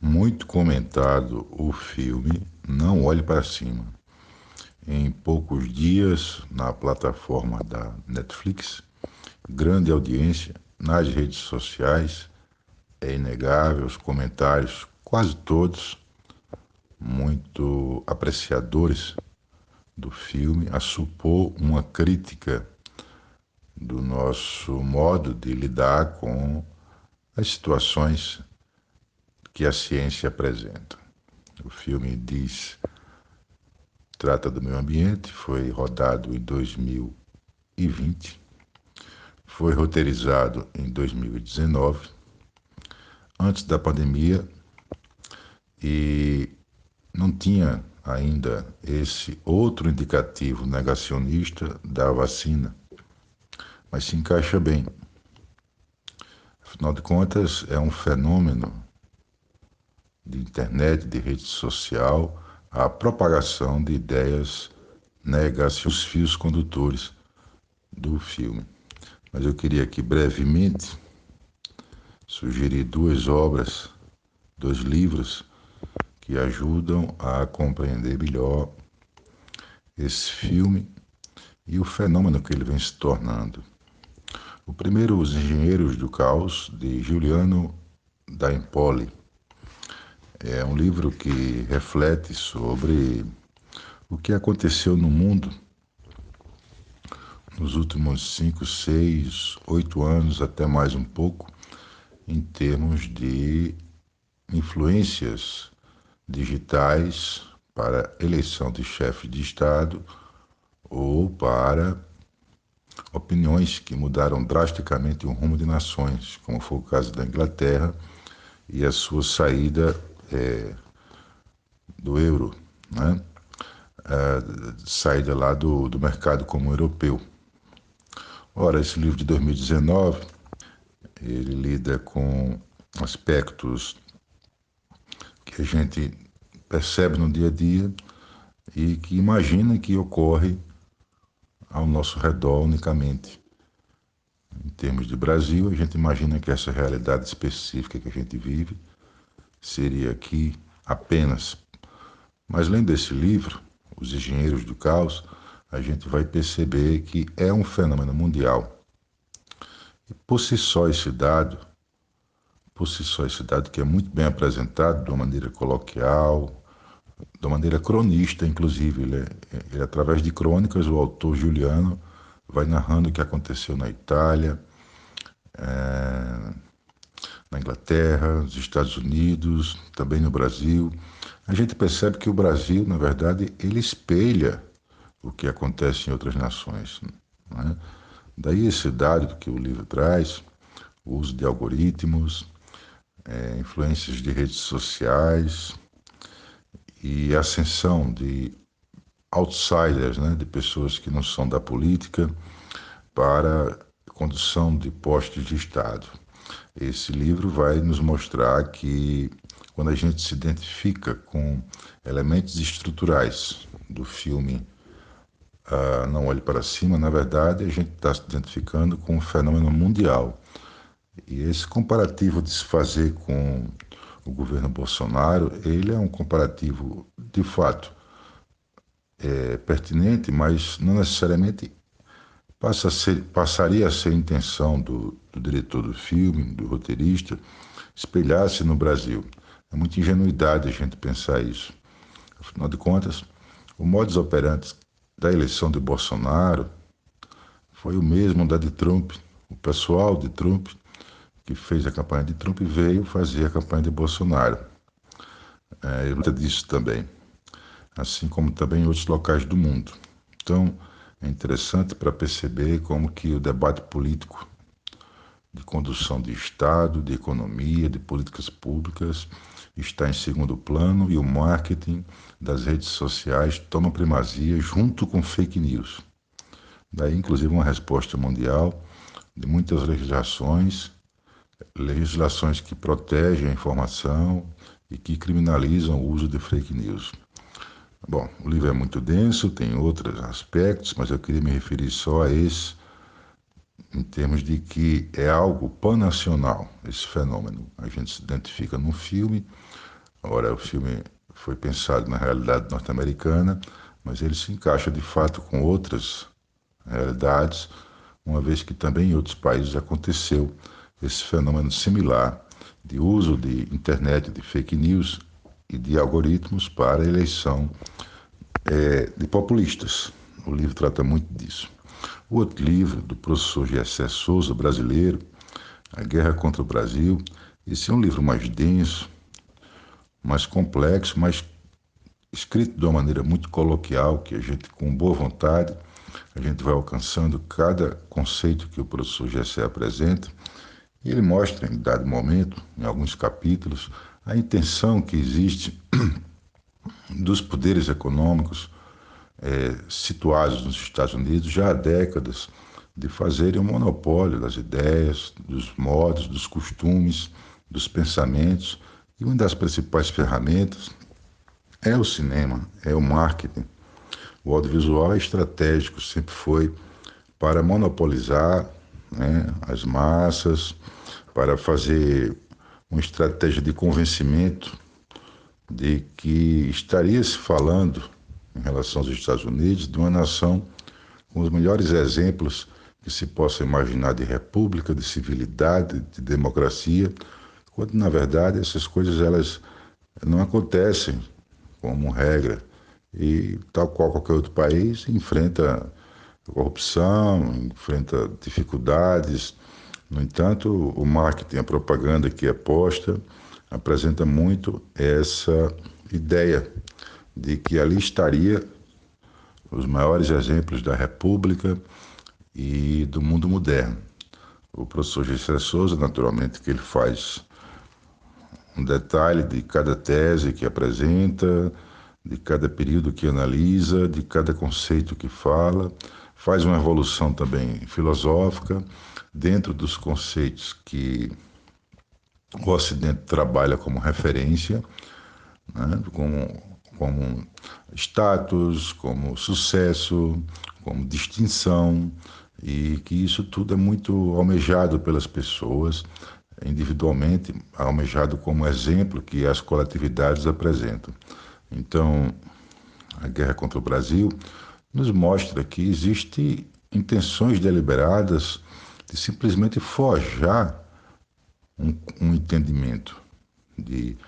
Muito comentado o filme Não Olhe para Cima. Em poucos dias, na plataforma da Netflix, grande audiência nas redes sociais, é inegável, os comentários, quase todos, muito apreciadores do filme, a supor uma crítica do nosso modo de lidar com as situações que a ciência apresenta. O filme trata do meio ambiente, foi rodado em 2020, foi roteirizado em 2019, antes da pandemia, e não tinha ainda esse outro indicativo negacionista da vacina, mas se encaixa bem. Afinal de contas, é um fenômeno de internet, de rede social, a propagação de ideias negacionistas, os fios condutores do filme. Mas eu queria aqui brevemente sugerir duas obras, dois livros que ajudam a compreender melhor esse filme e o fenômeno que ele vem se tornando. O primeiro, Os Engenheiros do Caos, de Giuliano da Empoli. É um livro que reflete sobre o que aconteceu no mundo nos últimos 5, 6, 8 anos, até mais um pouco, em termos de influências digitais para eleição de chefe de Estado ou para opiniões que mudaram drasticamente o rumo de nações, como foi o caso da Inglaterra e a sua saída do euro, né? Saída lá do mercado comum europeu. Ora, esse livro de 2019, ele lida com aspectos que a gente percebe no dia a dia e que imagina que ocorre ao nosso redor unicamente. Em termos de Brasil, a gente imagina que essa realidade específica que a gente vive seria aqui apenas. Mas lendo esse livro, Os Engenheiros do Caos, a gente vai perceber que é um fenômeno mundial. E por si só esse dado que é muito bem apresentado de uma maneira coloquial, de uma maneira cronista, inclusive, através de crônicas, o autor Juliano vai narrando o que aconteceu na Itália, na Inglaterra, nos Estados Unidos, também no Brasil. A gente percebe que o Brasil, na verdade, ele espelha o que acontece em outras nações, né? Daí esse dado que o livro traz, o uso de algoritmos, influências de redes sociais e a ascensão de outsiders, né, de pessoas que não são da política, para condução de postos de Estado. Esse livro vai nos mostrar que quando a gente se identifica com elementos estruturais do filme Não Olhe para Cima, na verdade a gente está se identificando com um fenômeno mundial. E esse comparativo de se fazer com o governo Bolsonaro, ele é um comparativo de fato pertinente, mas não necessariamente passaria a ser a intenção do diretor do filme, do roteirista, espelhar-se no Brasil. É muita ingenuidade a gente pensar isso. Afinal de contas, o modus operandi da eleição de Bolsonaro foi o mesmo da de Trump. O pessoal de Trump, que fez a campanha de Trump, veio fazer a campanha de Bolsonaro. Eu lembro disso também, assim como também em outros locais do mundo. Então, é interessante para perceber como que o debate político de condução de Estado, de economia, de políticas públicas está em segundo plano e o marketing das redes sociais toma primazia junto com fake news. Daí, inclusive, uma resposta mundial de muitas legislações que protegem a informação e que criminalizam o uso de fake news. Bom, o livro é muito denso, tem outros aspectos, mas eu queria me referir só a esse em termos de que é algo pan-nacional, esse fenômeno. A gente se identifica num filme, agora o filme foi pensado na realidade norte-americana, mas ele se encaixa de fato com outras realidades, uma vez que também em outros países aconteceu esse fenômeno similar de uso de internet, de fake news e de algoritmos para a eleição de populistas. O livro trata muito disso. O outro livro, do professor Gessé Souza, brasileiro, A Guerra contra o Brasil, esse é um livro mais denso, mais complexo, mas escrito de uma maneira muito coloquial, que a gente, com boa vontade, a gente vai alcançando cada conceito que o professor Gessé apresenta, e ele mostra, em dado momento, em alguns capítulos, a intenção que existe dos poderes econômicos situados nos Estados Unidos já há décadas de fazerem um monopólio das ideias, dos modos, dos costumes, dos pensamentos, e uma das principais ferramentas é o cinema, é o marketing. O audiovisual é estratégico, sempre foi para monopolizar, né, as massas, para fazer uma estratégia de convencimento de que estaria se falando, em relação aos Estados Unidos, de uma nação com os melhores exemplos que se possa imaginar de república, de civilidade, de democracia, quando na verdade essas coisas elas não acontecem como regra. E tal qual qualquer outro país enfrenta corrupção, enfrenta dificuldades. No entanto, o marketing, a propaganda que é posta, apresenta muito essa ideia de que ali estaria os maiores exemplos da República e do mundo moderno. O professor Gessé Souza, naturalmente, que ele faz um detalhe de cada tese que apresenta, de cada período que analisa, de cada conceito que fala, faz uma evolução também filosófica dentro dos conceitos que o Ocidente trabalha como referência, né, como status, como sucesso, como distinção, e que isso tudo é muito almejado pelas pessoas, individualmente, almejado como exemplo que as coletividades apresentam. Então, a guerra contra o Brasil nos mostra que existem intenções deliberadas de simplesmente forjar um entendimento de,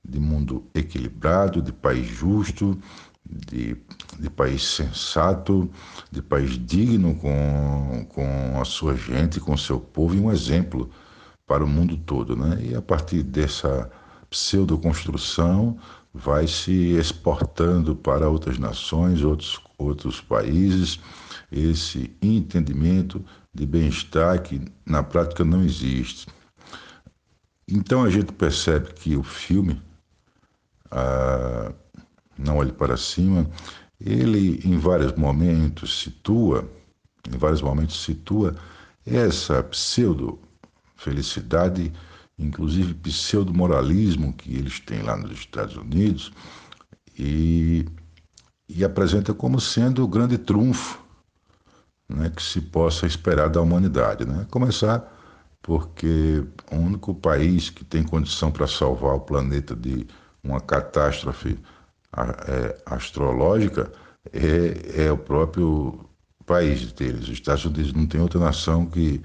de mundo equilibrado, de país justo, de, de país sensato, de país digno com a sua gente, com o seu povo, e um exemplo para o mundo todo, né? E a partir dessa pseudoconstrução vai se exportando para outras nações, outros países, esse entendimento de bem-estar que na prática não existe. Então a gente percebe que o filme, Não Olhe Para Cima, ele em vários momentos situa essa pseudo-felicidade, inclusive pseudo-moralismo que eles têm lá nos Estados Unidos, e, e apresenta como sendo o grande trunfo, né, que se possa esperar da humanidade. Né? Começar porque o único país que tem condição para salvar o planeta de uma catástrofe astrológica é o próprio país deles. Os Estados Unidos não tem outra nação que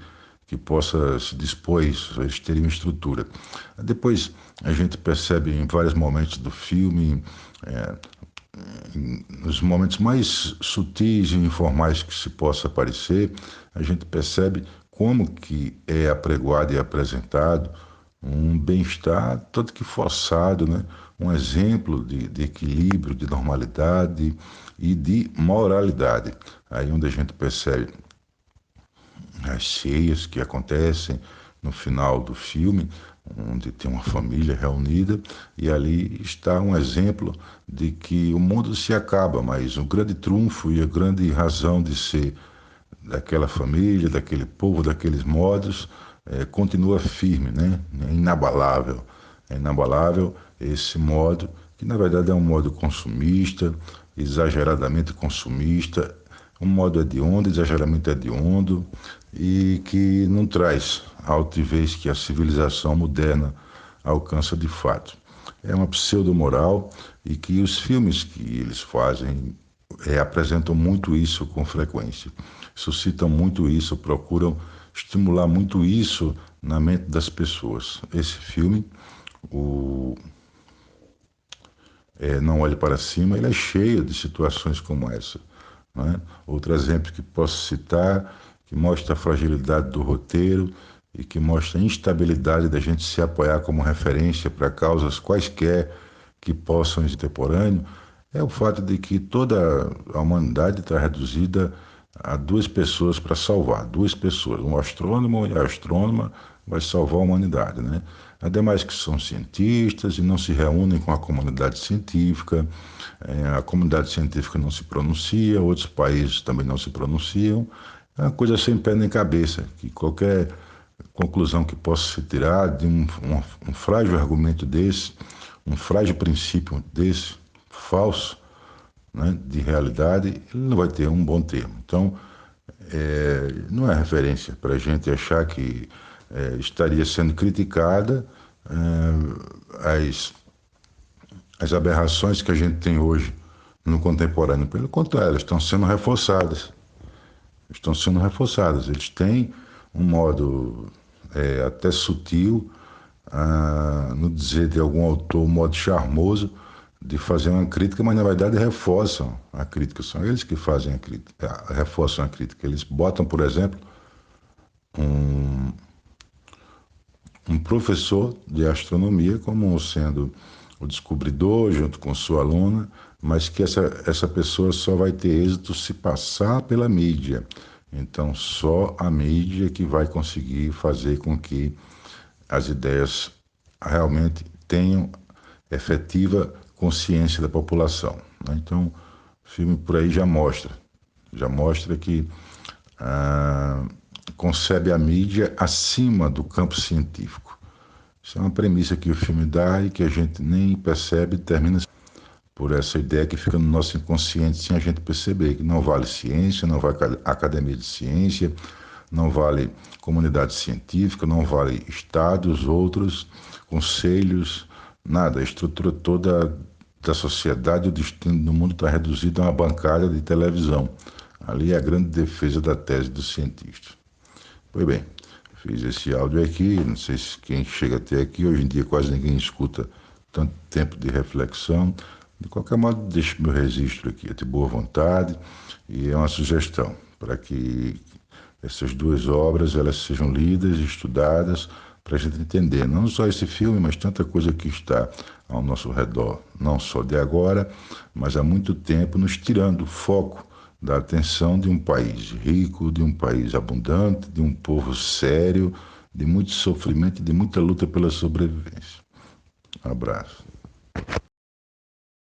possa se dispor a isso, eles teriam estrutura. Depois a gente percebe em vários momentos do filme, nos momentos mais sutis e informais que se possa aparecer, a gente percebe como que é apregoado e apresentado um bem-estar todo que forçado, né? Um exemplo de equilíbrio, de normalidade e de moralidade. Aí onde a gente percebe as ceias que acontecem no final do filme, onde tem uma família reunida, e ali está um exemplo de que o mundo se acaba, mas o grande trunfo e a grande razão de ser daquela família, daquele povo, daqueles modos, continua firme, né? É inabalável esse modo, que na verdade é um modo consumista, exageradamente consumista, um modo hediondo, exageradamente hediondo, e que não traz a altivez que a civilização moderna alcança de fato. É uma pseudo-moral e que os filmes que eles fazem apresentam muito isso com frequência, suscitam muito isso, procuram estimular muito isso na mente das pessoas. Esse filme, o Não Olhe Para Cima, ele é cheio de situações como essa. Né? Outro exemplo que posso citar, que mostra a fragilidade do roteiro e que mostra a instabilidade da gente se apoiar como referência para causas quaisquer que possam ser contemporâneos, é o fato de que toda a humanidade está reduzida a duas pessoas para salvar, duas pessoas, um astrônomo e a astrônoma vai salvar a humanidade, né? Ademais que são cientistas e não se reúnem com a comunidade científica, a comunidade científica não se pronuncia, outros países também não se pronunciam, é uma coisa sem pé nem cabeça, que qualquer conclusão que possa se tirar de um frágil argumento desse, um frágil princípio desse, falso, né, de realidade, ele não vai ter um bom termo. Então, não é referência para a gente achar que estaria sendo criticada as aberrações que a gente tem hoje no contemporâneo. Pelo contrário, elas estão sendo reforçadas. Estão sendo reforçadas. Eles têm um modo até sutil, no dizer de algum autor, um modo charmoso de fazer uma crítica, mas na verdade reforçam a crítica. São eles que fazem a crítica, reforçam a crítica. Eles botam, por exemplo, um professor de astronomia como sendo o descobridor junto com sua aluna, mas que essa pessoa só vai ter êxito se passar pela mídia. Então, só a mídia que vai conseguir fazer com que as ideias realmente tenham efetiva consciência da população. Né? Então, o filme por aí já mostra que concebe a mídia acima do campo científico. Isso é uma premissa que o filme dá e que a gente nem percebe e termina por essa ideia que fica no nosso inconsciente sem a gente perceber, que não vale ciência, não vale academia de ciência, não vale comunidade científica, não vale estados, outros, conselhos, nada. A estrutura toda da sociedade, o destino do mundo está reduzido a uma bancada de televisão. Ali é a grande defesa da tese do cientista. Pois bem, fiz esse áudio aqui, não sei se quem chega até aqui, hoje em dia quase ninguém escuta tanto tempo de reflexão. De qualquer modo, deixo meu registro aqui, é de boa vontade, e é uma sugestão para que essas duas obras elas sejam lidas e estudadas para a gente entender não só esse filme, mas tanta coisa que está ao nosso redor, não só de agora, mas há muito tempo, nos tirando o foco da atenção de um país rico, de um país abundante, de um povo sério, de muito sofrimento e de muita luta pela sobrevivência. Um abraço.